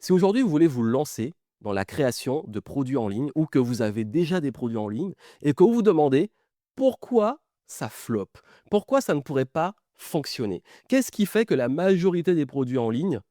Si aujourd'hui vous voulez vous lancer dans la création de produits en ligne ou que vous avez déjà des produits en ligne et que vous vous demandez pourquoi ça floppe, pourquoi ça ne pourrait pas fonctionner? Qu'est-ce qui fait que la majorité des produits en ligne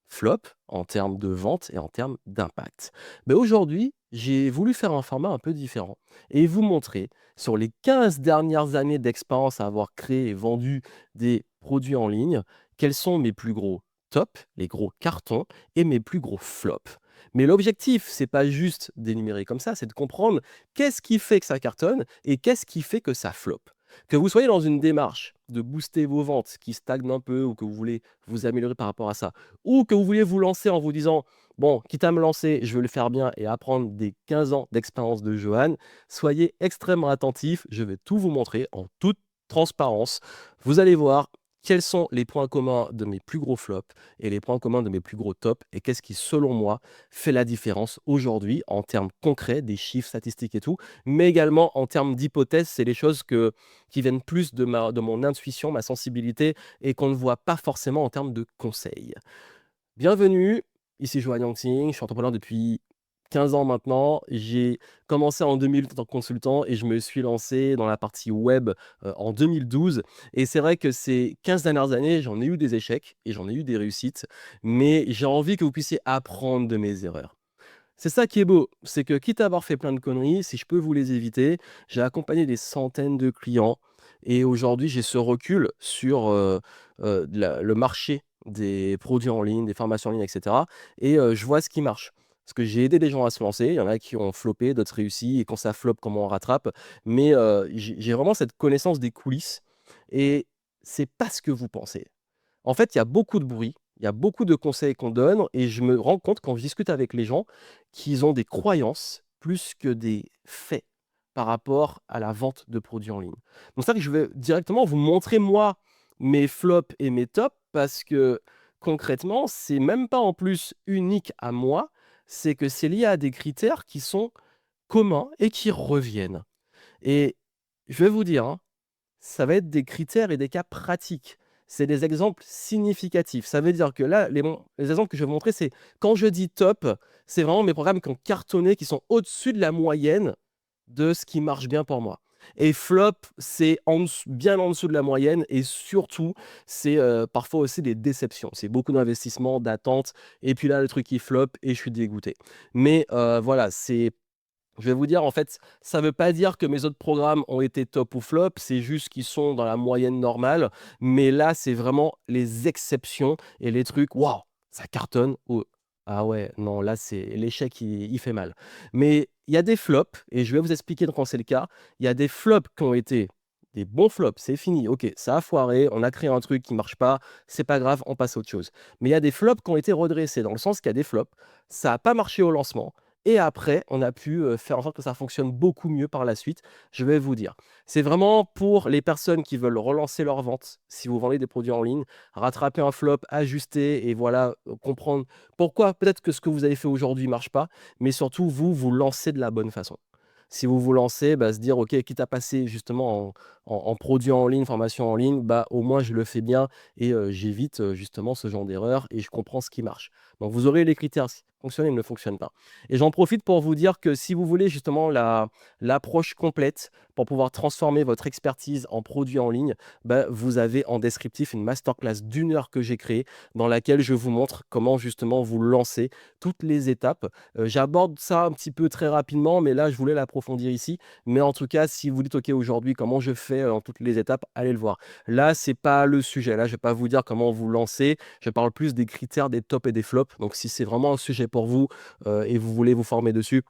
flop en termes de vente et en termes d'impact? Mais aujourd'hui, j'ai voulu faire un format un peu différent et vous montrer sur les 15 dernières années d'expérience à avoir créé et vendu des produits en ligne, quels sont mes plus gros tops, les gros cartons et mes plus gros flops. Mais l'objectif, c'est pas juste d'énumérer comme ça, c'est de comprendre qu'est-ce qui fait que ça cartonne et qu'est-ce qui fait que ça flop. Que vous soyez dans une démarche de booster vos ventes qui stagnent un peu ou que vous voulez vous améliorer par rapport à ça, ou que vous vouliez vous lancer en vous disant: «Bon, quitte à me lancer, je veux le faire bien et apprendre des 15 ans d'expérience de Johan», soyez extrêmement attentifs, je vais tout vous montrer en toute transparence. Vous allez voir quels sont les points communs de mes plus gros flops et les points communs de mes plus gros tops et qu'est-ce qui, selon moi, fait la différence aujourd'hui en termes concrets, des chiffres, statistiques et tout, mais également en termes d'hypothèses, c'est les choses qui viennent plus de mon intuition, ma sensibilité et qu'on ne voit pas forcément en termes de conseils. Bienvenue, ici Johan Yangting, je suis entrepreneur depuis 15 ans maintenant. J'ai commencé en 2008 en tant que consultant et je me suis lancé dans la partie web en 2012. Et c'est vrai que ces 15 dernières années, j'en ai eu des échecs et j'en ai eu des réussites, mais j'ai envie que vous puissiez apprendre de mes erreurs. C'est ça qui est beau, c'est que quitte à avoir fait plein de conneries, si je peux vous les éviter, j'ai accompagné des centaines de clients et aujourd'hui j'ai ce recul sur le marché des produits en ligne, des formations en ligne, etc. Et je vois ce qui marche. Parce que j'ai aidé des gens à se lancer, il y en a qui ont floppé, d'autres réussi, et quand ça floppe, comment on rattrape. Mais j'ai vraiment cette connaissance des coulisses et c'est pas ce que vous pensez. En fait, il y a beaucoup de bruit, il y a beaucoup de conseils qu'on donne et je me rends compte quand je discute avec les gens qu'ils ont des croyances plus que des faits par rapport à la vente de produits en ligne. Donc c'est ça que je vais directement vous montrer moi mes flops et mes tops parce que concrètement, c'est même pas en plus unique à moi, c'est que c'est lié à des critères qui sont communs et qui reviennent. Et je vais vous dire, hein, ça va être des critères et des cas pratiques. C'est des exemples significatifs. Ça veut dire que là, les exemples que je vais vous montrer, c'est quand je dis top, c'est vraiment mes programmes qui ont cartonné, qui sont au-dessus de la moyenne de ce qui marche bien pour moi. Et flop, c'est bien en dessous de la moyenne et surtout, c'est parfois aussi des déceptions. C'est beaucoup d'investissements, d'attentes et puis là, le truc qui flop et je suis dégoûté. Mais voilà, je vais vous dire, en fait, ça ne veut pas dire que mes autres programmes ont été top ou flop, c'est juste qu'ils sont dans la moyenne normale. Mais là, c'est vraiment les exceptions et les trucs, waouh, ça cartonne. Ou ah ouais, non, là, c'est l'échec, il fait mal. Mais il y a des flops, et je vais vous expliquer quand c'est le cas. Il y a des flops qui ont été des bons flops, c'est fini. Ok, ça a foiré, on a créé un truc qui marche pas, c'est pas grave, on passe à autre chose. Mais il y a des flops qui ont été redressés, dans le sens qu'il y a des flops, ça n'a pas marché au lancement. Et après, on a pu, faire en sorte que ça fonctionne beaucoup mieux par la suite. Je vais vous dire. C'est vraiment pour les personnes qui veulent relancer leur vente, si vous vendez des produits en ligne, rattraper un flop, ajuster et voilà, comprendre pourquoi peut-être que ce que vous avez fait aujourd'hui ne marche pas, mais surtout vous, vous lancez de la bonne façon. Si vous vous lancez, bah, se dire: «OK, quitte à passer justement en produit en ligne, formation en ligne, bah, au moins je le fais bien et j'évite, justement ce genre d'erreur et je comprends ce qui marche». Donc vous aurez les critères, ce qui fonctionne et ne fonctionne pas. Et j'en profite pour vous dire que si vous voulez justement l'approche complète pour pouvoir transformer votre expertise en produit en ligne, bah, vous avez en descriptif une masterclass d'1 heure que j'ai créée dans laquelle je vous montre comment justement vous lancer, toutes les étapes. J'aborde ça un petit peu très rapidement, mais là je voulais l'approfondir ici. Mais en tout cas, si vous dites: «OK, aujourd'hui, comment je fais, en toutes les étapes?», allez le voir. Là, c'est pas le sujet. Là, je vais pas vous dire comment vous lancer. Je parle plus des critères, des tops et des flops. Donc si c'est vraiment un sujet pour vous, et vous voulez vous former dessus,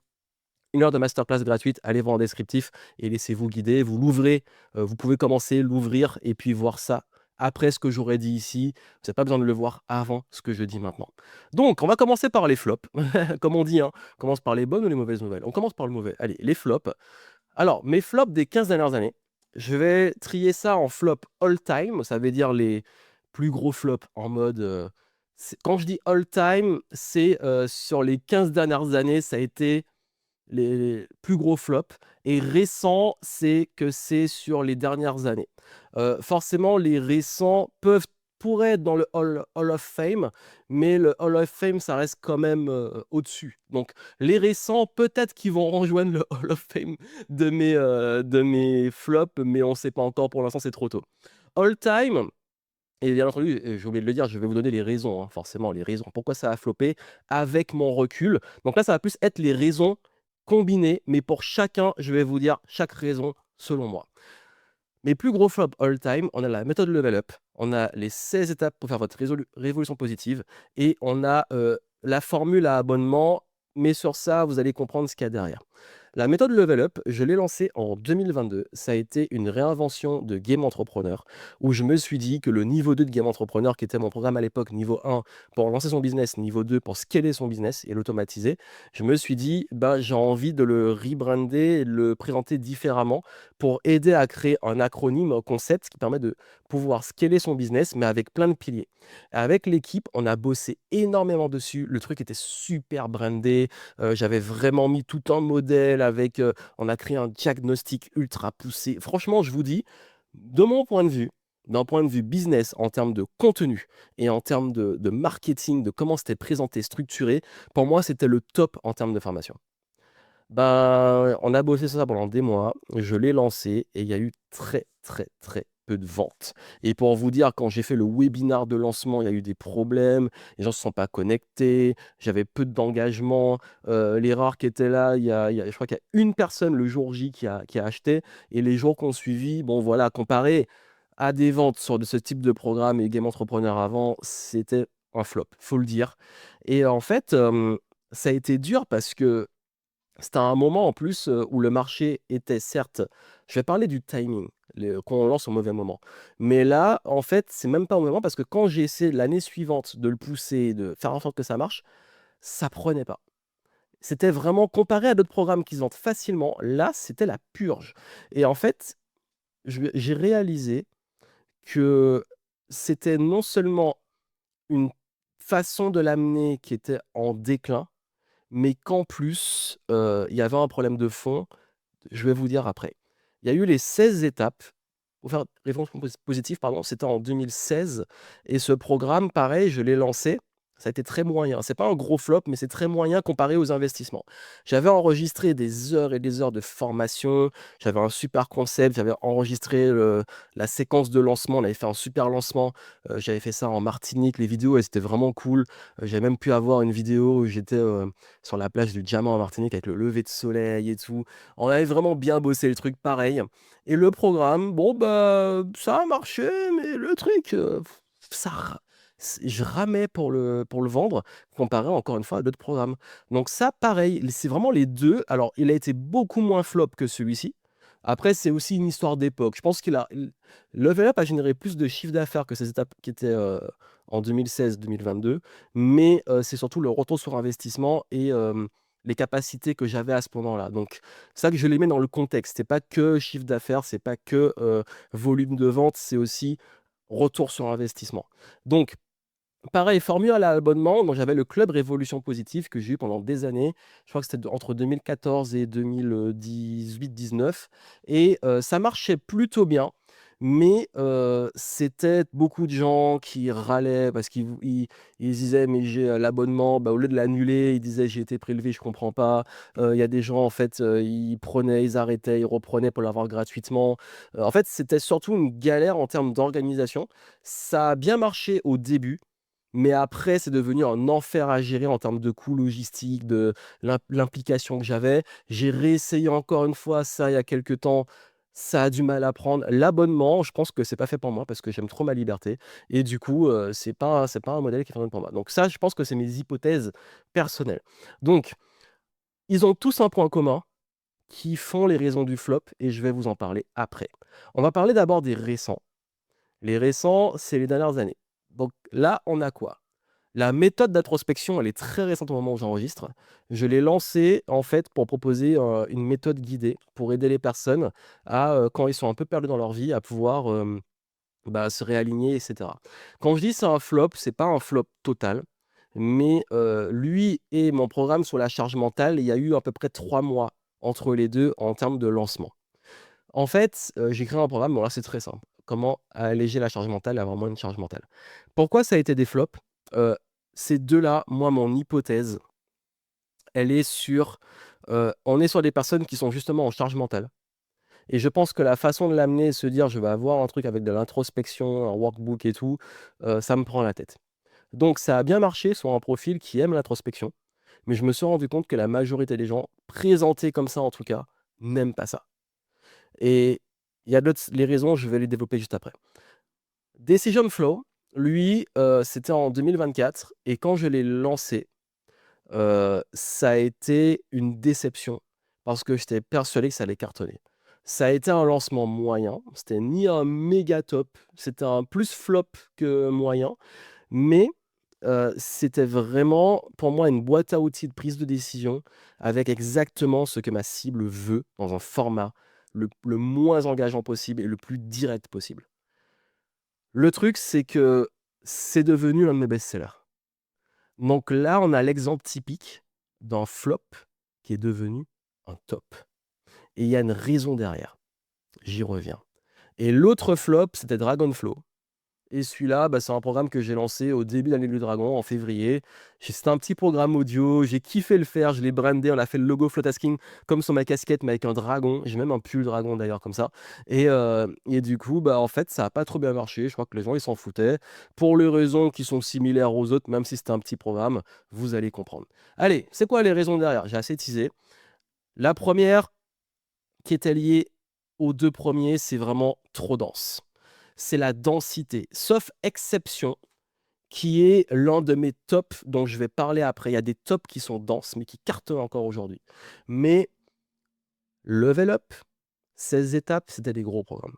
1 heure de masterclass gratuite, allez voir en descriptif et laissez-vous guider. Vous l'ouvrez, vous pouvez commencer, l'ouvrir et puis voir ça après ce que j'aurais dit ici. Vous n'avez pas besoin de le voir avant ce que je dis maintenant. Donc, on va commencer par les flops. Comme on dit, hein, on commence par les bonnes ou les mauvaises nouvelles? On commence par le mauvais. Allez, les flops. Alors, mes flops des 15 dernières années, je vais trier ça en flop all time, ça veut dire les plus gros flops en mode, quand je dis all time, c'est, sur les 15 dernières années, ça a été les plus gros flops et récents, c'est que c'est sur les dernières années. Forcément, les récents peuvent pourrait être dans le Hall of Fame, mais le Hall of Fame, ça reste quand même au-dessus. Donc, les récents, peut-être qu'ils vont rejoindre le Hall of Fame de mes flops, mais on ne sait pas encore. Pour l'instant, c'est trop tôt. All time. Et bien entendu, j'ai oublié de le dire, je vais vous donner les raisons, hein, forcément, les raisons. Pourquoi ça a floppé avec mon recul. Donc là, ça va plus être les raisons combinées, mais pour chacun, je vais vous dire chaque raison selon moi. Mes plus gros flops all time, on a la méthode Level Up, on a les 16 étapes pour faire votre révolution positive, et on a la formule à abonnement, mais sur ça, vous allez comprendre ce qu'il y a derrière. La méthode Level Up, je l'ai lancée en 2022. Ça a été une réinvention de Game Entrepreneur où je me suis dit que le niveau 2 de Game Entrepreneur, qui était mon programme à l'époque, niveau 1 pour lancer son business, niveau 2 pour scaler son business et l'automatiser, je me suis dit, bah, j'ai envie de le rebrander et de le présenter différemment pour aider à créer un acronyme, un concept qui permet de pouvoir scaler son business, mais avec plein de piliers. Avec l'équipe, on a bossé énormément dessus. Le truc était super brandé. J'avais vraiment mis tout un modèle avec, on a créé un diagnostic ultra poussé. Franchement, je vous dis, de mon point de vue, d'un point de vue business, en termes de contenu et en termes de marketing, de comment c'était présenté, structuré, pour moi, c'était le top en termes de formation. Ben, on a bossé sur ça pendant des mois, je l'ai lancé et il y a eu très, très, très peu de ventes. Et pour vous dire, quand j'ai fait le webinar de lancement, il y a eu des problèmes, les gens ne se sont pas connectés, j'avais peu d'engagement, les rares qui étaient là, je crois qu'il y a une personne le jour J qui a acheté, et les jours qu'on suivi, bon voilà, comparé à des ventes sur ce type de programme et Game Entrepreneur avant, c'était un flop, faut le dire. Et en fait, ça a été dur parce que c'était un moment en plus, où le marché était certes, je vais parler du timing, quand on lance au mauvais moment. Mais là, en fait, c'est même pas au mauvais moment parce que quand j'ai essayé l'année suivante de le pousser, de faire en sorte que ça marche, ça prenait pas. C'était vraiment comparé à d'autres programmes qui se vendent facilement, là, c'était la purge. Et en fait, j'ai réalisé que c'était non seulement une façon de l'amener qui était en déclin, mais qu'en plus, il y avait un problème de fond. Je vais vous dire après. Il y a eu les 16 étapes pour faire réponse positive, pardon, c'était en 2016, et ce programme, pareil, je l'ai lancé, ça a été très moyen. C'est pas un gros flop, mais c'est très moyen comparé aux investissements. J'avais enregistré des heures et des heures de formation, j'avais un super concept, j'avais enregistré la séquence de lancement, on avait fait un super lancement, j'avais fait ça en Martinique, les vidéos, elles étaient vraiment cool. J'avais même pu avoir une vidéo où j'étais sur la plage du Diamant en Martinique avec le lever de soleil et tout. On avait vraiment bien bossé le truc pareil. Et le programme, bon, bah, ça a marché, mais le truc, ça, je ramais pour le vendre, comparé encore une fois à d'autres programmes. Donc ça, pareil, c'est vraiment les deux. Alors, il a été beaucoup moins flop que celui-ci. Après, c'est aussi une histoire d'époque. Je pense Level Up a généré plus de chiffre d'affaires que ces étapes qui étaient en 2016-2022, mais c'est surtout le retour sur investissement et les capacités que j'avais à ce moment-là. Donc, c'est ça que je les mets dans le contexte. C'est pas que chiffre d'affaires, c'est pas que volume de vente, c'est aussi retour sur investissement. Donc, pareil, formule à l'abonnement. Moi, j'avais le club Révolution Positive que j'ai eu pendant des années. Je crois que c'était entre 2014 et 2018-19. Et ça marchait plutôt bien. Mais c'était beaucoup de gens qui râlaient parce qu'ils disaient, mais j'ai l'abonnement, bah, au lieu de l'annuler, ils disaient, j'ai été prélevé, je comprends pas. Il y a des gens, en fait, ils prenaient, ils arrêtaient, ils reprenaient pour l'avoir gratuitement. En fait, c'était surtout une galère en termes d'organisation. Ça a bien marché au début. Mais après, c'est devenu un enfer à gérer en termes de coûts logistiques, de l'implication que j'avais. J'ai réessayé encore une fois ça il y a quelques temps. Ça a du mal à prendre. L'abonnement, je pense que c'est pas fait pour moi parce que j'aime trop ma liberté. Et du coup, c'est pas un modèle qui fonctionne pour moi. Donc ça, je pense que c'est mes hypothèses personnelles. Donc, ils ont tous un point commun qui font les raisons du flop et je vais vous en parler après. On va parler d'abord des récents. Les récents, c'est les dernières années. Donc là, on a quoi? La méthode d'introspection, elle est très récente au moment où j'enregistre. Je l'ai lancée en fait pour proposer une méthode guidée pour aider les personnes à, quand ils sont un peu perdus dans leur vie, à pouvoir bah, se réaligner, etc. Quand je dis c'est un flop, c'est pas un flop total, mais lui et mon programme sur la charge mentale, il y a eu à peu près 3 mois entre les deux en termes de lancement. En fait, j'ai créé un programme, bon là c'est très simple. comment alléger la charge mentale, avoir moins de charge mentale. Pourquoi ça a été des flops? Heu, ces 2-là, moi, mon hypothèse, elle est sur, on est sur des personnes qui sont justement en charge mentale et je pense que la façon de l'amener et se dire: «Je vais avoir un truc avec de l'introspection, un workbook et tout», ça me prend la tête. Donc ça a bien marché sur un profil qui aime l'introspection, mais je me suis rendu compte que la majorité des gens, présentés comme ça en tout cas, n'aiment pas ça et il y a d'autres les raisons, je vais les développer juste après. Decision Flow, lui, c'était en 2024 et quand je l'ai lancé, ça a été une déception parce que j'étais persuadé que ça allait cartonner. Ça a été un lancement moyen, c'était ni un méga top, c'était un plus flop que moyen, mais c'était vraiment pour moi une boîte à outils de prise de décision avec exactement ce que ma cible veut dans un format le moins engageant possible et le plus direct possible. Le truc, c'est que c'est devenu l'un de mes best-sellers. Donc là, on a l'exemple typique d'un flop qui est devenu un top et il y a une raison derrière. J'y reviens et l'autre flop, c'était Dragonflow et celui-là, bah, c'est un programme que j'ai lancé au début de l'année du dragon, en février. C'était un petit programme audio, j'ai kiffé le faire, je l'ai brandé, on a fait le logo Flowtasking comme sur ma casquette, mais avec un dragon. J'ai même un pull dragon d'ailleurs comme ça et du coup, bah, en fait, ça a pas trop bien marché. Je crois que les gens, ils s'en foutaient pour les raisons qui sont similaires aux autres, même si c'était un petit programme, vous allez comprendre. Allez, c'est quoi les raisons derrière? J'ai assez teasé. La première qui était liée aux 2 premiers, c'est vraiment trop dense. C'est la densité, sauf exception, qui est l'un de mes tops dont je vais parler après. Il y a des tops qui sont denses, mais qui cartonnent encore aujourd'hui. Mais Level Up, 16 étapes, c'était des gros programmes.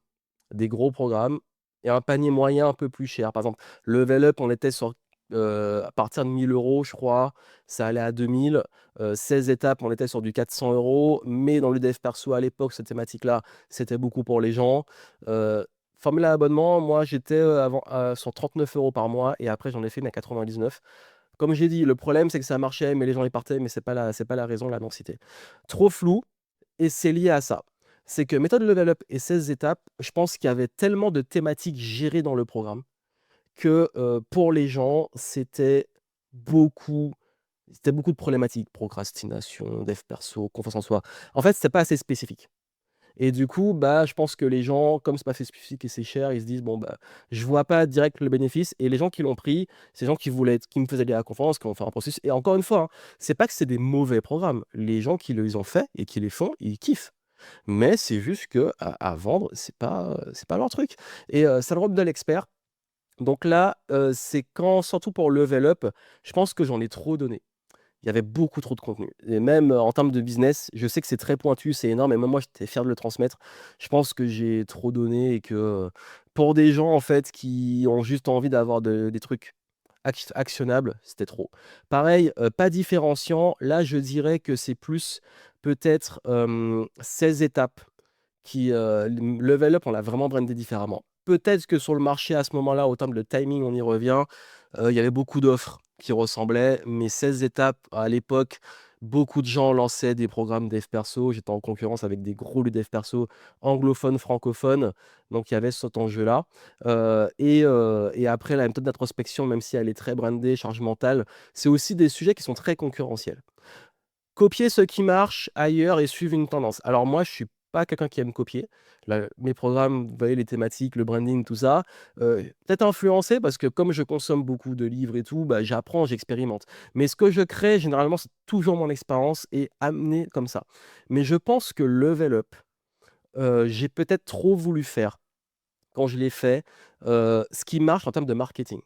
Des gros programmes et un panier moyen un peu plus cher. Par exemple, Level Up, on était sur, à partir de 1 000 € je crois, ça allait à 2 000. 16 étapes, on était sur du 400 €, mais dans le dev perso à l'époque, cette thématique-là, c'était beaucoup pour les gens. Formule à abonnement, moi j'étais, avant, sur 39 € par mois et après j'en ai fait une à 99. Comme j'ai dit, le problème c'est que ça marchait, mais les gens ils partaient, mais c'est pas la raison, la densité. Trop flou et c'est lié à ça. C'est que méthode level up et 16 étapes, je pense qu'il y avait tellement de thématiques gérées dans le programme que, pour les gens, beaucoup beaucoup de problématiques. Procrastination, dev perso, confiance en soi. En fait, c'était pas assez spécifique et du coup, bah, je pense que les gens, comme c'est pas assez spécifique et c'est cher, ils se disent: «Bon, bah, je vois pas direct le bénéfice» et les gens qui l'ont pris, c'est des gens qui me faisaient de la confiance, qui ont fait un processus et encore une fois, hein, c'est pas que c'est des mauvais programmes. Les gens qui les ont faits et qui les font, ils kiffent. Mais c'est juste qu'à vendre, c'est pas leur truc et ça le rôle de l'expert. Donc là, c'est quand surtout pour level up, je pense que j'en ai trop donné. Il y avait beaucoup trop de contenu et même, en termes de business, je sais que c'est très pointu, c'est énorme et même moi, j'étais fier de le transmettre. Je pense que j'ai trop donné et que, pour des gens, en fait, qui ont juste envie d'avoir des trucs actionnables, c'était trop. Pareil, pas différenciant, là, je dirais que c'est plus peut-être, 16 étapes qui, level up, on l'a vraiment brandé différemment. Peut-être que sur le marché à ce moment-là, au terme de timing, on y revient, il y avait beaucoup d'offres qui ressemblaient, mais 16 étapes à l'époque, beaucoup de gens lançaient des programmes dev perso. J'étais en concurrence avec des gros dev perso anglophones, francophones, donc il y avait cet enjeu-là, et après la méthode d'introspection, même si elle est très brandée, charge mentale, c'est aussi des sujets qui sont très concurrentiels. Copier ce qui marche ailleurs et suivre une tendance. Alors moi, je suis pas quelqu'un qui aime copier. Mes programmes, vous voyez les thématiques, le branding, tout ça, peut-être influencé parce que comme je consomme beaucoup de livres et tout, bah, j'apprends, j'expérimente. Mais ce que je crée, généralement, c'est toujours mon expérience et amené comme ça. Mais je pense que level up, j'ai peut-être trop voulu faire quand je l'ai fait, ce qui marche en termes de marketing.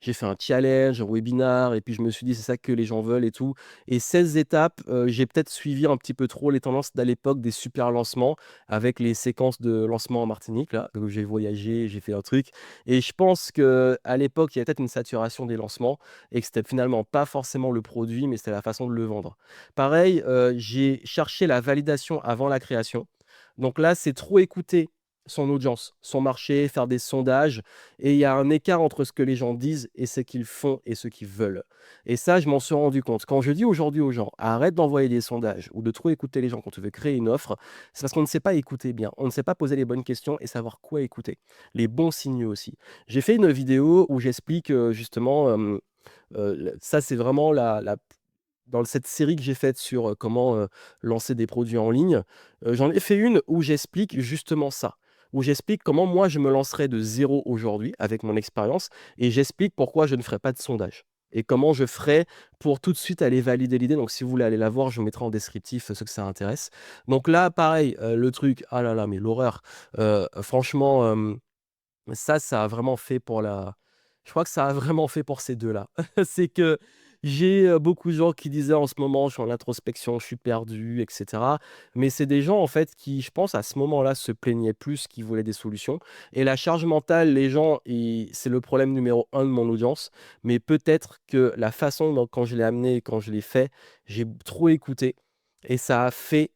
J'ai fait un challenge, un webinar et puis je me suis dit: «C'est ça que les gens veulent et tout» et 16 étapes, j'ai peut-être suivi un petit peu trop les tendances d'à l'époque des super lancements avec les séquences de lancement en Martinique là, où j'ai voyagé, j'ai fait un truc et je pense qu'à l'époque, il y avait peut-être une saturation des lancements et que c'était finalement pas forcément le produit, mais c'était la façon de le vendre. Pareil, j'ai cherché la validation avant la création. Donc là, c'est trop écouter son audience, son marché, faire des sondages. Et il y a un écart entre ce que les gens disent et ce qu'ils font et ce qu'ils veulent. Et ça, je m'en suis rendu compte. Quand je dis aujourd'hui aux gens, arrête d'envoyer des sondages ou de trop écouter les gens quand tu veux créer une offre, c'est parce qu'on ne sait pas écouter bien. On ne sait pas poser les bonnes questions et savoir quoi écouter. Les bons signaux aussi. J'ai fait une vidéo où j'explique justement, ça c'est vraiment dans cette série que j'ai faite sur comment lancer des produits en ligne, j'en ai fait une où j'explique justement ça, où j'explique comment moi je me lancerai de zéro aujourd'hui avec mon expérience et j'explique pourquoi je ne ferai pas de sondage et comment je ferai pour tout de suite aller valider l'idée. Donc, si vous voulez aller la voir, je vous mettrai en descriptif ceux que ça intéresse. Donc là, pareil, le truc, ah là là, mais l'horreur. Franchement, ça a vraiment fait pour la. Je crois que ça a vraiment fait pour ces deux-là. C'est que j'ai beaucoup de gens qui disaient en ce moment, je suis en introspection, je suis perdu, etc. Mais c'est des gens, en fait, qui, je pense, à ce moment-là, se plaignaient plus, qui voulaient des solutions. Et la charge mentale, les gens, c'est le problème numéro un de mon audience. Mais peut-être que la façon dont, quand je l'ai amené, quand je l'ai fait, j'ai trop écouté. Et ça a fait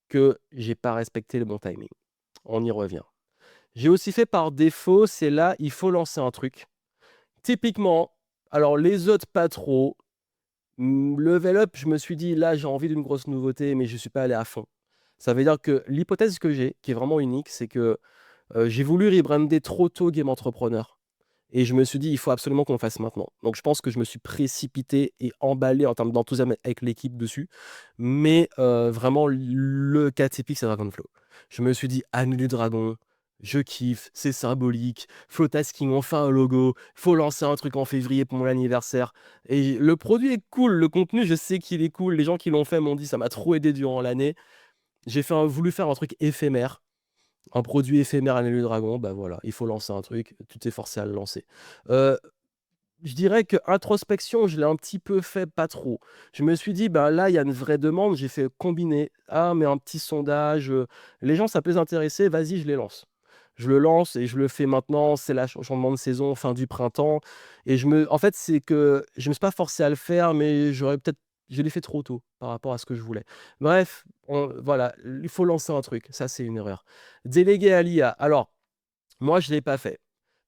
que j'ai pas respecté le bon timing. On y revient. J'ai aussi fait par défaut, c'est là, il faut lancer un truc. Typiquement, alors les autres pas trop. Level Up, je me suis dit, là j'ai envie d'une grosse nouveauté, mais je ne suis pas allé à fond. Ça veut dire que l'hypothèse que j'ai, qui est vraiment unique, c'est que j'ai voulu rebrander trop tôt Game Entrepreneur. Et je me suis dit, il faut absolument qu'on le fasse maintenant. Donc je pense que je me suis précipité et emballé en termes d'enthousiasme avec l'équipe dessus. Mais vraiment, le cas typique, c'est Dragonflow. Je me suis dit, Anne du Dragon, je kiffe, c'est symbolique. Flow Tasking, on fait un logo. Faut lancer un truc en février pour mon anniversaire. Et le produit est cool, le contenu, je sais qu'il est cool. Les gens qui l'ont fait m'ont dit, ça m'a trop aidé durant l'année. Voulu faire un truc éphémère. Un produit éphémère à du Dragon, bah voilà, il faut lancer un truc, tu t'es forcé à le lancer. Heu, je dirais que introspection, je l'ai un petit peu fait, pas trop. Je me suis dit: «Bah, là, il y a une vraie demande», j'ai fait combiner: «Ah, mais un petit sondage, les gens, ça peut les intéresser, vas-y, je les lance». Je le lance et je le fais maintenant, c'est la changement de saison, fin du printemps et en fait, c'est que je me suis pas forcé à le faire, mais je l'ai fait trop tôt par rapport à ce que je voulais. Bref, voilà, il faut lancer un truc, ça, c'est une erreur. Déléguer à l'IA. Alors, moi, je ne l'ai pas fait.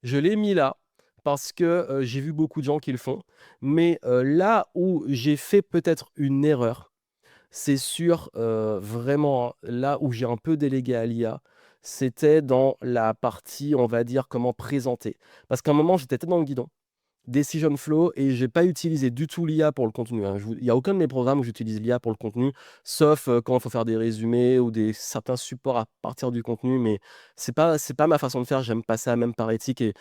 Je l'ai mis là parce que j'ai vu beaucoup de gens qui le font. Mais là où j'ai fait peut-être une erreur, c'est sur vraiment là où j'ai un peu délégué à l'IA, c'était dans la partie, on va dire, comment présenter. Parce qu'à un moment, j'étais tête dans le guidon. Decision Flow et j'ai pas utilisé du tout l'IA pour le contenu, hein. Il y a aucun de mes programmes où j'utilise l'IA pour le contenu, sauf quand il faut faire des résumés ou certains supports à partir du contenu, mais c'est pas ma façon de faire. J'aime pas ça, même par éthique, et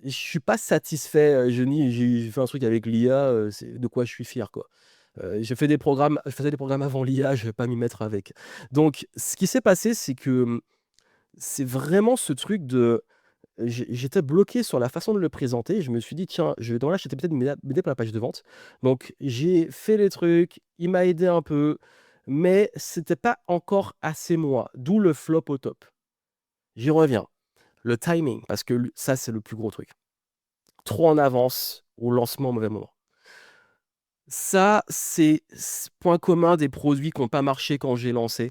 je suis pas satisfait. J'ai fait un truc avec l'IA, c'est de quoi je suis fier, quoi. Je faisais des programmes avant l'IA, je vais pas m'y mettre avec. Donc, ce qui s'est passé, c'est que c'est vraiment ce truc de j'étais bloqué sur la façon de le présenter. Je me suis dit: «Tiens, je vais dans là, j'étais peut-être m'aider pour la page de vente». Donc j'ai fait les trucs, il m'a aidé un peu, mais c'était pas encore assez moi, d'où le flop au top. J'y reviens. Le timing, parce que ça, c'est le plus gros truc. Trop en avance au lancement au mauvais moment. Ça, c'est point commun des produits qui n'ont pas marché quand j'ai lancé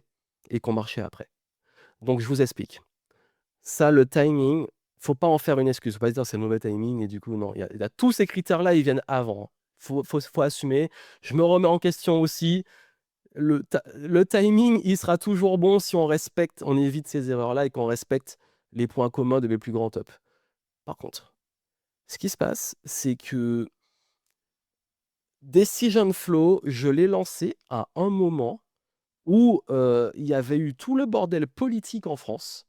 et qui ont marché après. Donc je vous explique. Ça, le timing, faut pas en faire une excuse. Faut pas se dire c'est le mauvais timing et du coup, non. Il y a tous ces critères-là, ils viennent avant. Faut assumer. Je me remets en question aussi. Le timing, il sera toujours bon si on évite ces erreurs-là et qu'on respecte les points communs de mes plus grands tops. Par contre, ce qui se passe, c'est que Decision Flow, je l'ai lancé à un moment où il y avait eu tout le bordel politique en France,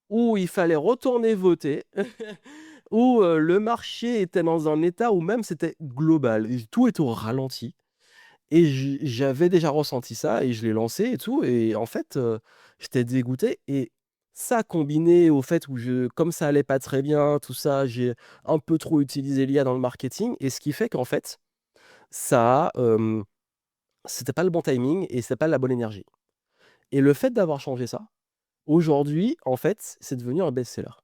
où il fallait retourner voter, où le marché était dans un état où même c'était global, et tout est au ralenti. Et j'avais déjà ressenti ça et je l'ai lancé et tout. Et en fait, j'étais dégoûté. Et ça combiné au fait où comme ça allait pas très bien, tout ça, j'ai un peu trop utilisé l'IA dans le marketing. Et ce qui fait qu'en fait, ça, c'était pas le bon timing et c'était pas la bonne énergie. Et le fait d'avoir changé ça, aujourd'hui, en fait, c'est devenu un best-seller.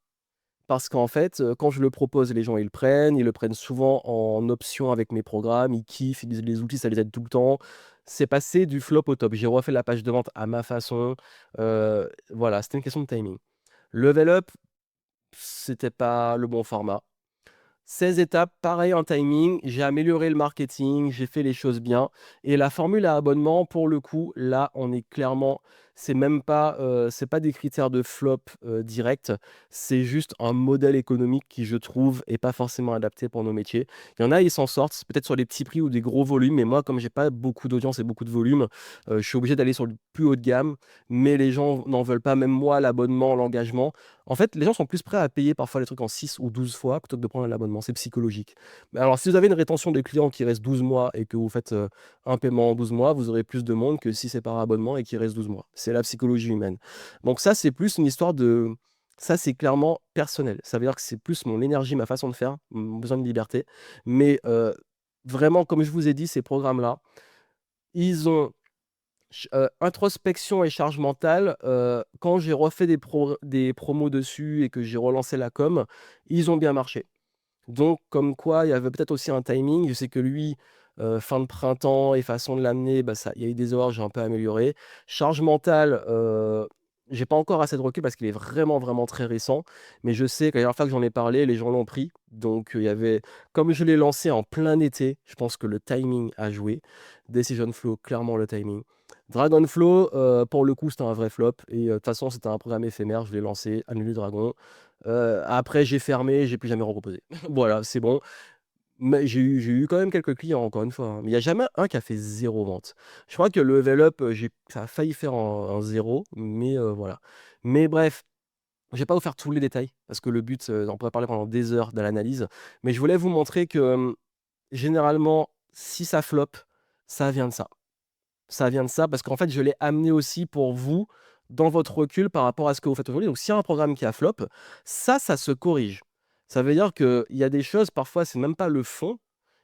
Parce qu'en fait, quand je le propose, les gens, ils le prennent souvent en option avec mes programmes, ils kiffent, ils disent: «Les outils, ça les aide tout le temps». C'est passé du flop au top. J'ai refait la page de vente à ma façon, voilà, c'était une question de timing. Level Up, c'était pas le bon format. 16 étapes, pareil en timing, j'ai amélioré le marketing, j'ai fait les choses bien et la formule à abonnement pour le coup, là, on est clairement c'est même pas, c'est pas des critères de flop, direct, c'est juste un modèle économique qui, je trouve, est pas forcément adapté pour nos métiers. Il y en a, ils s'en sortent, c'est peut-être sur les petits prix ou des gros volumes, mais moi, comme j'ai pas beaucoup d'audience et beaucoup de volume, je suis obligé d'aller sur le plus haut de gamme, mais les gens n'en veulent pas, même moi, l'abonnement, l'engagement. En fait, les gens sont plus prêts à payer parfois les trucs en 6 ou 12 fois plutôt que de prendre un abonnement. C'est psychologique. Mais alors, si vous avez une rétention des clients qui reste 12 mois et que vous faites un paiement en 12 mois, vous aurez plus de monde que si c'est par abonnement et qu'il reste 12 mois. C'est la psychologie humaine. Donc ça, c'est plus une histoire de... Ça, c'est clairement personnel. Ça veut dire que c'est plus mon énergie, ma façon de faire, mon besoin de liberté. Mais vraiment, comme je vous ai dit, ces programmes-là, ils ont introspection et charge mentale, quand j'ai refait des promos dessus et que j'ai relancé la com, ils ont bien marché. Donc comme quoi, il y avait peut-être aussi un timing. Je sais que lui, fin de printemps et façon de l'amener, bah, ça il y a eu des erreurs, j'ai un peu amélioré. Charge mentale, j'ai pas encore assez de recul parce qu'il est vraiment, vraiment très récent. Mais je sais que la dernière fois que j'en ai parlé, les gens l'ont pris. Donc, il y avait comme je l'ai lancé en plein été, je pense que le timing a joué. Decision Flow, clairement le timing. Dragonflow, pour le coup, c'était un vrai flop et de toute façon, c'était un programme éphémère. Je l'ai lancé, annulé Dragon. Après, j'ai fermé, j'ai plus jamais reproposé. Voilà, c'est bon. Mais j'ai eu quand même quelques clients, encore une fois, hein. Mais il y a jamais un qui a fait 0 vente. Je crois que le level up, ça a failli faire un 0, mais voilà. Mais bref, je vais pas vous faire tous les détails parce que le but, on pourrait parler pendant des heures de l'analyse. Mais je voulais vous montrer que, généralement, si ça flop, ça vient de ça. Ça vient de ça parce qu'en fait, je l'ai amené aussi pour vous dans votre recul par rapport à ce que vous faites aujourd'hui. Donc, s'il y a un programme qui a flop, ça se corrige. Ça veut dire qu'il y a des choses, parfois, c'est même pas le fond.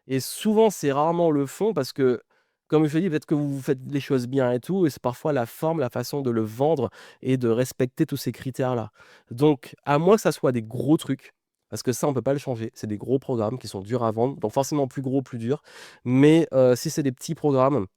Et souvent, c'est rarement le fond parce que, comme je l'ai dit, peut-être que vous faites les choses bien et tout, et c'est parfois la forme, la façon de le vendre et de respecter tous ces critères-là. Donc, à moins que ça soit des gros trucs, parce que ça, on peut pas le changer. C'est des gros programmes qui sont durs à vendre, donc forcément plus gros, plus dur. Mais si c'est des petits programmes,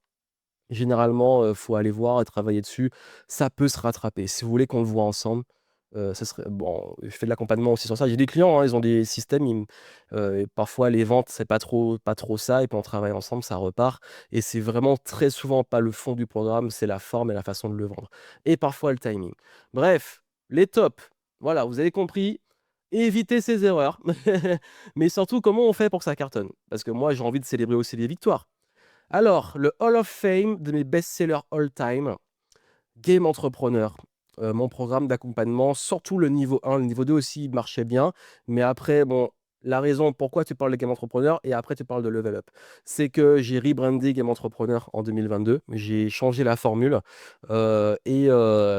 généralement, faut aller voir et travailler dessus. Ça peut se rattraper. Si vous voulez qu'on le voit ensemble, ça serait bon, je fais de l'accompagnement aussi sur ça. J'ai des clients, hein, ils ont des systèmes, et parfois les ventes, c'est pas trop ça et puis on travaille ensemble, ça repart et c'est vraiment très souvent pas le fond du programme, c'est la forme et la façon de le vendre et parfois le timing. Bref, les tops, voilà, vous avez compris, évitez ces erreurs, mais surtout comment on fait pour que ça cartonne? Parce que moi, j'ai envie de célébrer aussi les victoires. Alors, le Hall of Fame de mes best-sellers all-time, Game Entrepreneur, mon programme d'accompagnement, surtout le niveau 1. Le niveau 2 aussi marchait bien, mais après, bon, la raison pourquoi tu parles de Game Entrepreneur et après tu parles de Level Up, c'est que j'ai rebrandé Game Entrepreneur en 2022. J'ai changé la formule et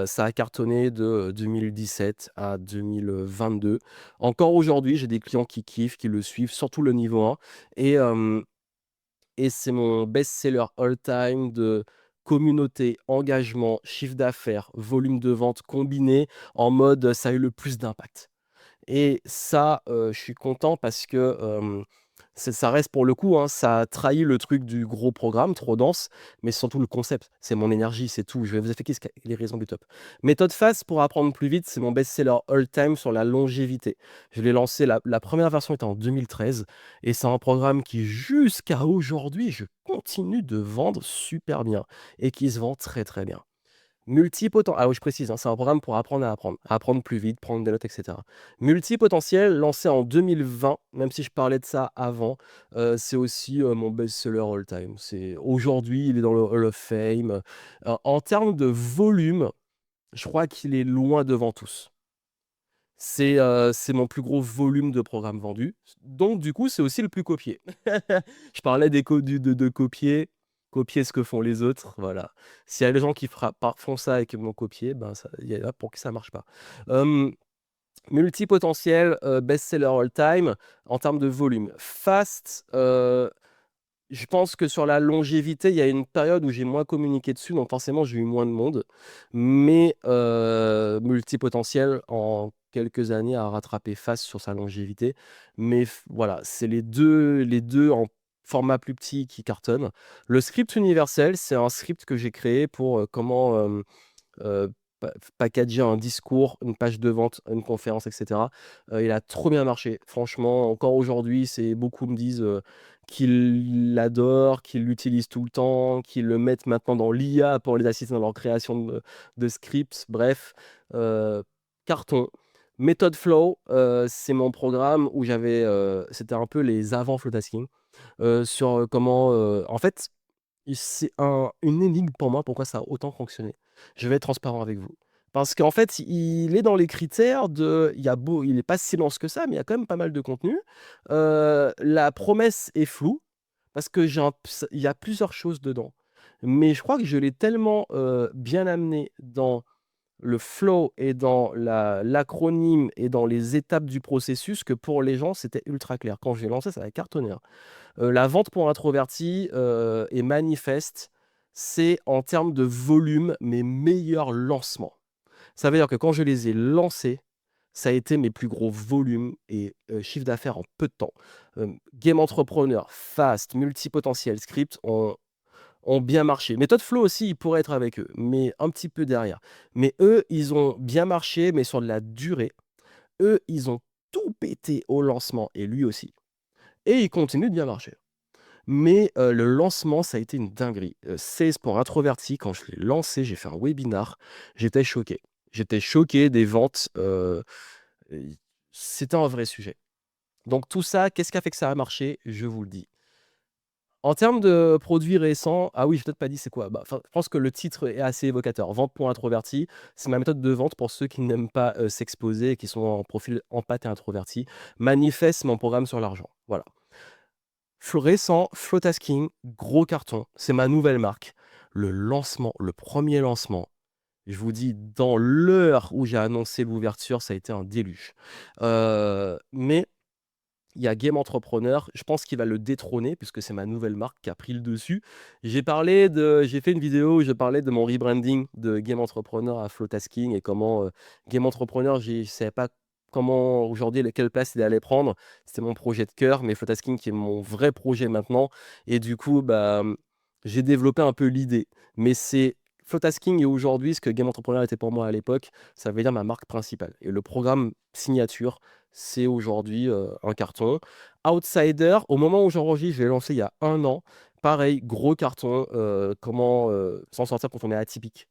ça a cartonné de 2017 à 2022. Encore aujourd'hui, j'ai des clients qui kiffent, qui le suivent, surtout le niveau 1. Et c'est mon best-seller all-time de communauté, engagement, chiffre d'affaires, volume de vente combiné en mode, ça a eu le plus d'impact. Et ça, je suis content parce que, ça reste pour le coup, hein, ça trahit le truc du gros programme trop dense, mais surtout le concept. C'est mon énergie, c'est tout. Je vais vous expliquer les raisons du top. Méthode FAST pour apprendre plus vite, c'est mon best-seller all-time sur la longévité. Je l'ai lancé, la première version était en 2013 et c'est un programme qui, jusqu'à aujourd'hui, je continue de vendre super bien et qui se vend très, très bien. Ah oui, je précise, hein, c'est un programme pour apprendre à apprendre plus vite, prendre des notes, et cetera. Multipotentiel, lancé en 2020, même si je parlais de ça avant, c'est aussi, mon best-seller all time. Aujourd'hui, il est dans le Hall of Fame. En termes de volume, je crois qu'il est loin devant tous. C'est mon plus gros volume de programmes vendus. Donc du coup, c'est aussi le plus copié. Je parlais des co du de copier ce que font les autres, voilà. S'il y a des gens qui font ça et qui m'ont copié, ben ça il y a pour qui ça marche pas. Hem, multipotentiel, best-seller all time en termes de volume. Fast, je pense que sur la longévité, il y a une période où j'ai moins communiqué dessus, donc forcément j'ai eu moins de monde. Mais multipotentiel, en quelques années, a rattrapé Fast sur sa longévité. Mais voilà, c'est les deux en format plus petit qui cartonnent. Le script universel, c'est un script que j'ai créé pour comment packager un discours, une page de vente, une conférence, etc. Il a trop bien marché. Franchement, encore aujourd'hui, beaucoup me disent qu'ils l'adorent, qu'ils l'utilisent tout le temps, qu'ils le mettent maintenant dans l'IA pour les assister dans leur création de scripts. Bref, carton. Method Flow, c'est mon programme où c'était un peu les avant Flowtasking, sur comment, en fait, c'est une énigme pour moi, pourquoi ça a autant fonctionné. Je vais être transparent avec vous. Parce qu'en fait, il est dans les critères il est pas si dense que ça, mais il y a quand même pas mal de contenu. La promesse est floue, parce que il y a plusieurs choses dedans. Mais je crois que je l'ai tellement bien amené dans le flow et dans l'acronyme et dans les étapes du processus que pour les gens, c'était ultra clair. Quand j'ai lancé, ça a cartonné, hein. La vente pour introvertis et manifeste, c'est en termes de volume mes meilleurs lancements. Ça veut dire que quand je les ai lancés, ça a été mes plus gros volumes et chiffre d'affaires en peu de temps. Game Entrepreneur, Fast, Multipotentiel, Script ont bien marché. Méthode Flow aussi, il pourrait être avec eux, mais un petit peu derrière. Mais eux, ils ont bien marché, mais sur de la durée. Eux, ils ont tout pété au lancement, et lui aussi. Et ils continuent de bien marcher. Mais le lancement, ça a été une dinguerie. 16 pour introverti, quand je l'ai lancé, j'ai fait un webinar, j'étais choqué. J'étais choqué des ventes, et c'était un vrai sujet. Donc tout ça, qu'est-ce qui a fait que ça a marché? Je vous le dis. En termes de produits récents, ah oui, j'ai peut-être pas dit c'est quoi. Bah, je pense que le titre est assez évocateur. Vente pour introverti, c'est ma méthode de vente pour ceux qui n'aiment pas s'exposer et qui sont en profil empath et introverti. Manifeste mon programme sur l'argent. Voilà. Récent, Flowtasking, gros carton. C'est ma nouvelle marque. Le premier lancement, je vous dis, dans l'heure où j'ai annoncé l'ouverture, ça a été un déluge. Mais il y a Game Entrepreneur, je pense qu'il va le détrôner puisque c'est ma nouvelle marque qui a pris le dessus. J'ai fait une vidéo où je parlais de mon rebranding de Game Entrepreneur à Flowtasking et comment Game Entrepreneur, je ne savais pas comment aujourd'hui, quelle place il allait prendre. C'était mon projet de cœur, mais Flowtasking qui est mon vrai projet maintenant. Et du coup, bah, j'ai développé un peu l'idée. Mais c'est Flowtasking et aujourd'hui, ce que Game Entrepreneur était pour moi à l'époque, ça veut dire ma marque principale. Et le programme signature, c'est aujourd'hui un carton. Outsider, au moment où j'enregistre, je l'ai lancé il y a 1 an. Pareil, gros carton. Comment s'en sortir quand on est atypique.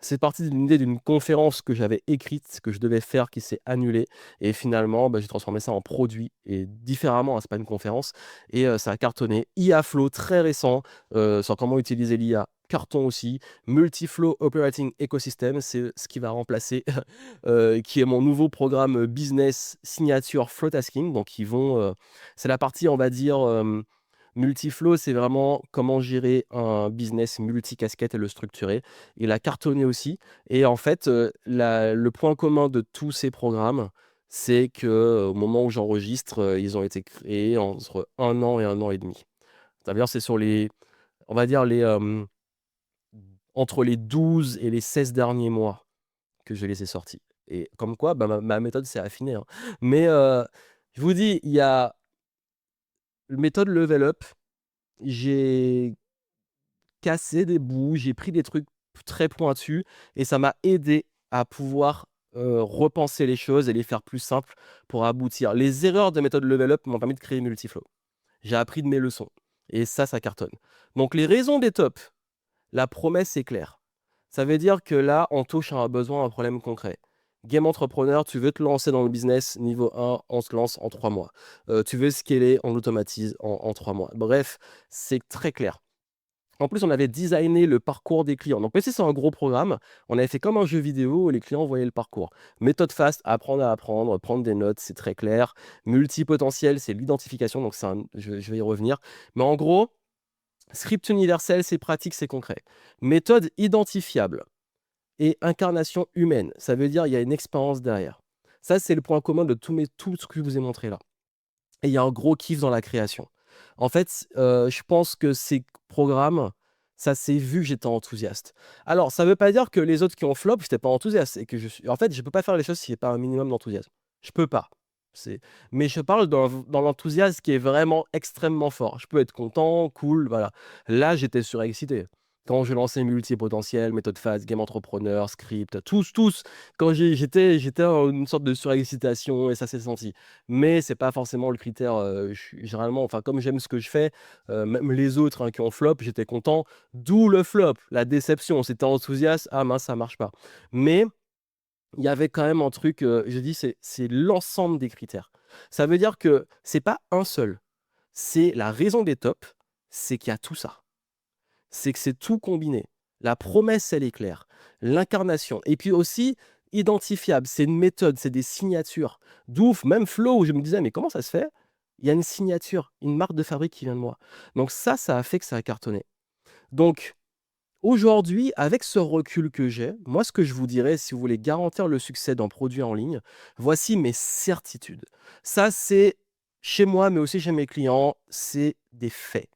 C'est parti d'une idée d'une conférence que j'avais écrite, que je devais faire, qui s'est annulée. Et finalement, bah, j'ai transformé ça en produit et différemment, hein, c'est pas une conférence. Et ça a cartonné. IA Flow, très récent, sur comment utiliser l'IA. Carton aussi. Multiflow Operating Ecosystem, c'est ce qui va remplacer qui est mon nouveau programme business signature Flowtasking. Donc, c'est la partie, on va dire, multiflow, c'est vraiment comment gérer un business multicasquette et le structurer. Il a cartonné aussi. Et en fait, le point commun de tous ces programmes, c'est que au moment où j'enregistre, ils ont été créés entre 1 an et 1 an et demi. C'est-à-dire, c'est on va dire, entre les 12 et les 16 derniers mois que je les ai sortis. Et comme quoi, bah, ma méthode s'est affinée, hein. Mais je vous dis, il y a méthode level up. J'ai cassé des bouts, j'ai pris des trucs très pointus et ça m'a aidé à pouvoir repenser les choses et les faire plus simples pour aboutir. Les erreurs de méthode level up m'ont permis de créer Multiflow. J'ai appris de mes leçons et ça cartonne. Donc les raisons des tops, la promesse est claire. Ça veut dire que là, on touche à un besoin, un problème concret. Game Entrepreneur, tu veux te lancer dans le business, niveau 1, on se lance en 3 mois. Tu veux scaler, on automatise en 3 mois. Bref, c'est très clair. En plus, on avait designé le parcours des clients. Donc, c'est un gros programme. On avait fait comme un jeu vidéo où les clients voyaient le parcours. Méthode fast, apprendre à apprendre, prendre des notes, c'est très clair. Multipotentiel, c'est l'identification. Donc, je vais y revenir. Mais en gros, script universel, c'est pratique, c'est concret. Méthode identifiable et incarnation humaine. Ça veut dire qu'il y a une expérience derrière. Ça, c'est le point commun de tout ce que je vous ai montré là. Et il y a un gros kiff dans la création. En fait, je pense que ces programmes, ça s'est vu que j'étais enthousiaste. Alors, ça ne veut pas dire que les autres qui ont flop, je n'étais pas enthousiaste. Et que en fait, je ne peux pas faire les choses s'il n'y a pas un minimum d'enthousiasme. Je peux pas. Mais je parle dans l'enthousiasme qui est vraiment extrêmement fort. Je peux être content, cool, voilà. Là, j'étais surexcité. Quand je lançais Multipotentiel, Méthode Fast, Game Entrepreneur, Script, tous, quand j'étais en une sorte de surexcitation et ça s'est senti. Mais c'est pas forcément le critère, généralement, enfin, comme j'aime ce que je fais, même les autres, hein, qui ont flop, j'étais content. D'où le flop, la déception. C'était enthousiaste, ah mince, ça marche pas. Mais il y avait quand même un truc, j'ai dit, c'est l'ensemble des critères. Ça veut dire que c'est pas un seul. C'est la raison des tops, c'est qu'il y a tout ça. C'est que c'est tout combiné. La promesse, elle est claire. L'incarnation. Et puis aussi, identifiable. C'est une méthode, c'est des signatures. D'ouf, même Flow, où je me disais, mais comment ça se fait? Il y a une signature, une marque de fabrique qui vient de moi. Donc ça a fait que ça a cartonné. Donc, aujourd'hui, avec ce recul que j'ai, moi, ce que je vous dirais, si vous voulez garantir le succès d'un produit en ligne, voici mes certitudes. Ça, c'est chez moi, mais aussi chez mes clients, c'est des faits.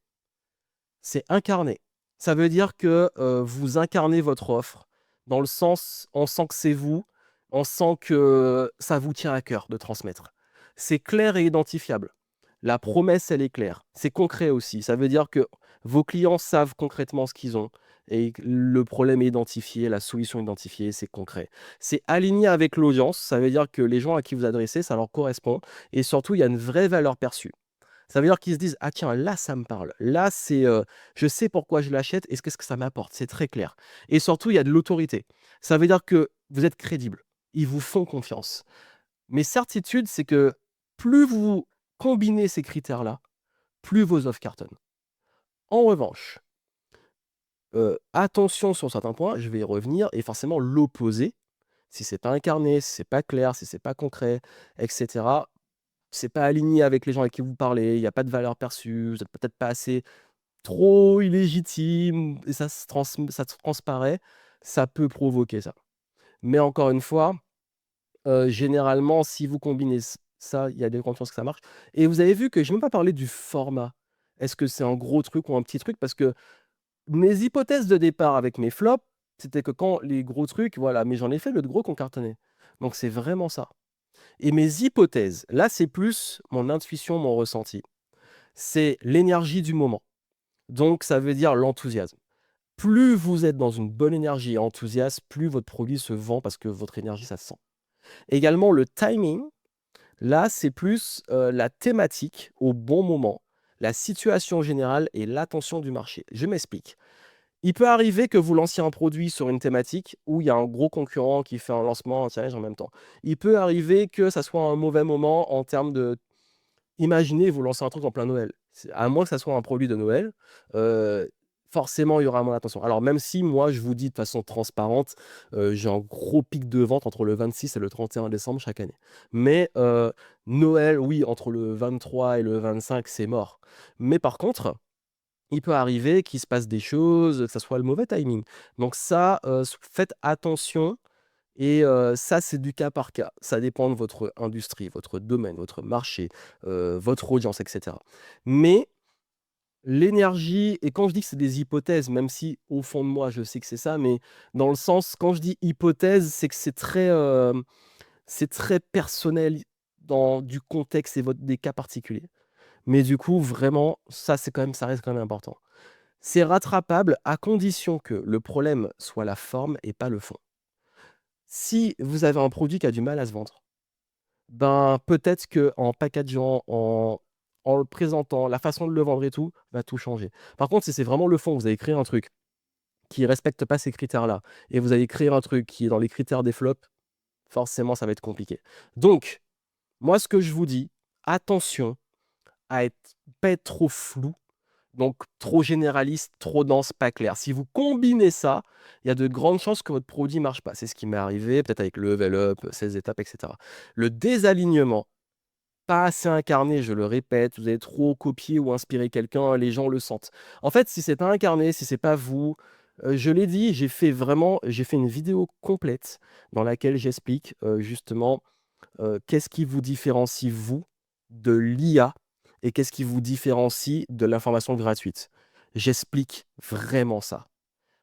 C'est incarné. Ça veut dire que vous incarnez votre offre, dans le sens, on sent que c'est vous, on sent que ça vous tient à cœur de transmettre. C'est clair et identifiable. La promesse, elle est claire. C'est concret aussi. Ça veut dire que vos clients savent concrètement ce qu'ils ont et que le problème est identifié, la solution identifiée, c'est concret. C'est aligné avec l'audience. Ça veut dire que les gens à qui vous adressez, ça leur correspond et surtout, il y a une vraie valeur perçue. Ça veut dire qu'ils se disent: «Ah tiens, là, ça me parle. Là, c'est, je sais pourquoi je l'achète et qu'est-ce que ça m'apporte». C'est très clair et surtout, il y a de l'autorité. Ça veut dire que vous êtes crédible. Ils vous font confiance. Mes certitudes, c'est que plus vous combinez ces critères-là, plus vos offres cartonnent. En revanche, attention sur certains points, je vais y revenir et forcément l'opposé, si c'est pas incarné, si c'est pas clair, si c'est pas concret et cetera, c'est pas aligné avec les gens avec qui vous parlez, il y a pas de valeur perçue, vous êtes peut-être pas assez trop illégitime et ça se transparaît, ça peut provoquer ça. Mais encore une fois, généralement, si vous combinez ça, il y a des grandes chances que ça marche et vous avez vu que j'ai même pas parlé du format. Est-ce que c'est un gros truc ou un petit truc? Parce que mes hypothèses de départ avec mes flops, c'était que quand les gros trucs, voilà, mais j'en ai fait de gros qui ont cartonné. Donc c'est vraiment ça et mes hypothèses, là, c'est plus mon intuition, mon ressenti. C'est l'énergie du moment. Donc ça veut dire l'enthousiasme. Plus vous êtes dans une bonne énergie et enthousiaste, plus votre produit se vend parce que votre énergie, ça se sent. Également, le timing, là, c'est plus la thématique au bon moment, la situation générale et l'attention du marché. Je m'explique. Il peut arriver que vous lanciez un produit sur une thématique où il y a un gros concurrent qui fait un lancement, un challenge en même temps. Il peut arriver que ça soit un mauvais moment en termes de. Imaginez, vous lancez un truc en plein Noël. À moins que ça soit un produit de Noël, heu, forcément, il y aura moins d'attention. Alors même si moi, je vous dis de façon transparente, j'ai un gros pic de vente entre le 26 et le 31 décembre chaque année. Mais Noël, oui, entre le 23 et le 25, c'est mort. Mais par contre, il peut arriver qu'il se passe des choses, que ça soit le mauvais timing. Donc ça, faites attention et ça, c'est du cas par cas. Ça dépend de votre industrie, votre domaine, votre marché, votre audience et cetera. Mais l'énergie et quand je dis que c'est des hypothèses, même si au fond de moi, je sais que c'est ça, mais dans le sens, quand je dis hypothèse, c'est que c'est très personnel dans du contexte et des cas particuliers. Mais du coup, vraiment, ça reste quand même important. C'est rattrapable à condition que le problème soit la forme et pas le fond. Si vous avez un produit qui a du mal à se vendre, ben, peut-être qu'en packageant, en le présentant, la façon de le vendre et tout, va tout changer. Par contre, si c'est vraiment le fond, vous avez créé un truc qui respecte pas ces critères-là et vous avez créé un truc qui est dans les critères des flops, forcément, ça va être compliqué. Donc, moi, ce que je vous dis, attention à pas être trop flou. Donc, trop généraliste, trop dense, pas clair. Si vous combinez ça, il y a de grandes chances que votre produit ne marche pas. C'est ce qui m'est arrivé, peut-être avec le level up, 16 étapes, etc. Le désalignement, pas assez incarné, je le répète, vous avez trop copié ou inspiré quelqu'un, les gens le sentent. En fait, si c'est pas incarné, si c'est pas vous, je l'ai dit, j'ai fait une vidéo complète dans laquelle j'explique justement qu'est-ce qui vous différencie, vous, de l'IA et qu'est-ce qui vous différencie de l'information gratuite. J'explique vraiment ça.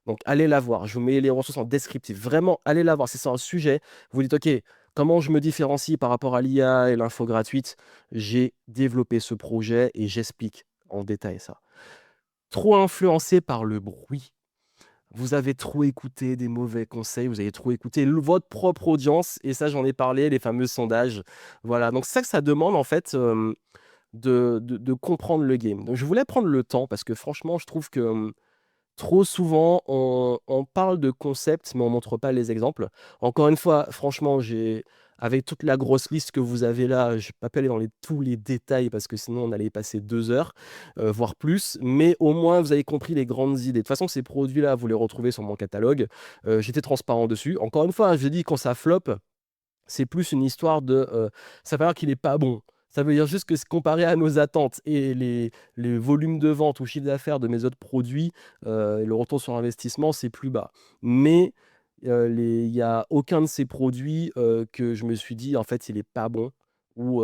Donc, allez la voir. Je vous mets les ressources en descriptif. Vraiment, allez la voir. Si c'est un sujet, vous dites, OK, comment je me différencie par rapport à l'IA et l'info gratuite? J'ai développé ce projet et j'explique en détail ça. Trop influencé par le bruit. Vous avez trop écouté des mauvais conseils, vous avez trop écouté votre propre audience et ça, j'en ai parlé, les fameux sondages. Voilà, donc ça que ça demande en fait, de comprendre le game. Donc je voulais prendre le temps parce que franchement, je trouve que, trop souvent, on parle de concepts, mais on montre pas les exemples. Encore une fois, franchement, avec toute la grosse liste que vous avez là, je ne vais pas aller dans tous les détails parce que sinon on allait y passer 2 heures, voire plus, mais au moins vous avez compris les grandes idées. De toute façon, ces produits-là, vous les retrouvez sur mon catalogue, j'étais transparent dessus. Encore une fois, hein, je dis quand ça floppe, c'est plus une histoire de, ça veut dire qu'il est pas bon. Ça veut dire juste que comparé à nos attentes et les volumes de vente ou chiffre d'affaires de mes autres produits, le retour sur investissement, c'est plus bas. Mais, il y a aucun de ces produits, que je me suis dit: «En fait, il est pas bon» ou,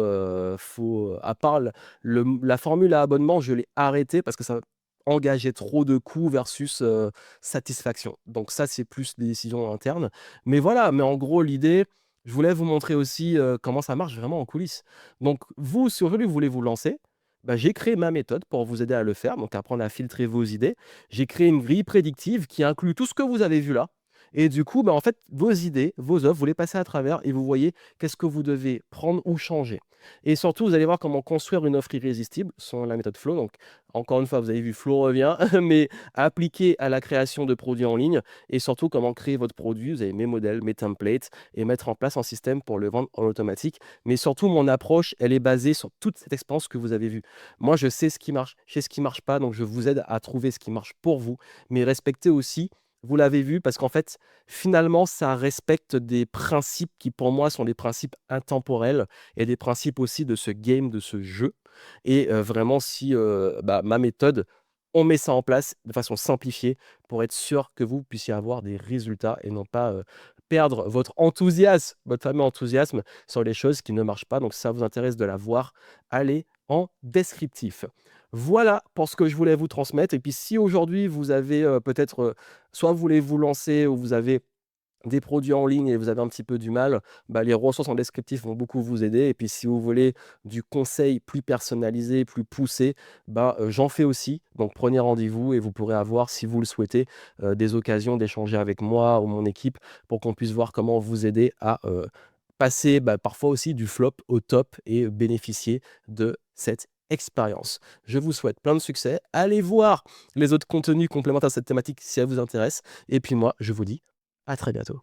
faut, à part la formule à abonnement, je l'ai arrêtée parce que ça engageait trop de coûts versus, satisfaction. Donc ça, c'est plus des décisions internes. Mais voilà, mais en gros, l'idée, je voulais vous montrer aussi, comment ça marche vraiment en coulisses. Donc vous, si aujourd'hui vous voulez vous lancer, bah, j'ai créé ma méthode pour vous aider à le faire, donc apprendre à filtrer vos idées. J'ai créé une grille prédictive qui inclut tout ce que vous avez vu là et du coup, bah, en fait, vos idées, vos offres, vous les passez à travers et vous voyez qu'est-ce que vous devez prendre ou changer et surtout, vous allez voir comment construire une offre irrésistible selon la méthode Flow. Donc encore une fois, vous avez vu, Flow revient, mais appliqué à la création de produits en ligne et surtout comment créer votre produit. Vous avez mes modèles, mes templates et mettre en place un système pour le vendre en automatique. Mais surtout, mon approche, elle est basée sur toute cette expérience que vous avez vue. Moi, je sais ce qui marche, je sais ce qui marche pas, donc je vous aide à trouver ce qui marche pour vous, mais respectez aussi, vous l'avez vu, parce qu'en fait, finalement, ça respecte des principes qui, pour moi, sont des principes intemporels et des principes aussi de ce game, de ce jeu. Et vraiment, si bah, ma méthode, on met ça en place de façon simplifiée pour être sûr que vous puissiez avoir des résultats et non pas perdre votre enthousiasme, votre fameux enthousiasme sur les choses qui ne marchent pas. Donc, si ça vous intéresse de la voir, allez en descriptif. Voilà pour ce que je voulais vous transmettre. Et puis, si aujourd'hui vous avez peut-être, soit vous voulez vous lancer ou vous avez des produits en ligne et vous avez un petit peu du mal, bah, les ressources en descriptif vont beaucoup vous aider. Et puis, si vous voulez du conseil plus personnalisé, plus poussé, bah, j'en fais aussi. Donc, prenez rendez-vous et vous pourrez avoir, si vous le souhaitez, des occasions d'échanger avec moi ou mon équipe pour qu'on puisse voir comment vous aider à passer bah, parfois aussi du flop au top et bénéficier de cette expérience. Je vous souhaite plein de succès. Allez voir les autres contenus complémentaires à cette thématique si elle vous intéresse. Et puis moi, je vous dis à très bientôt.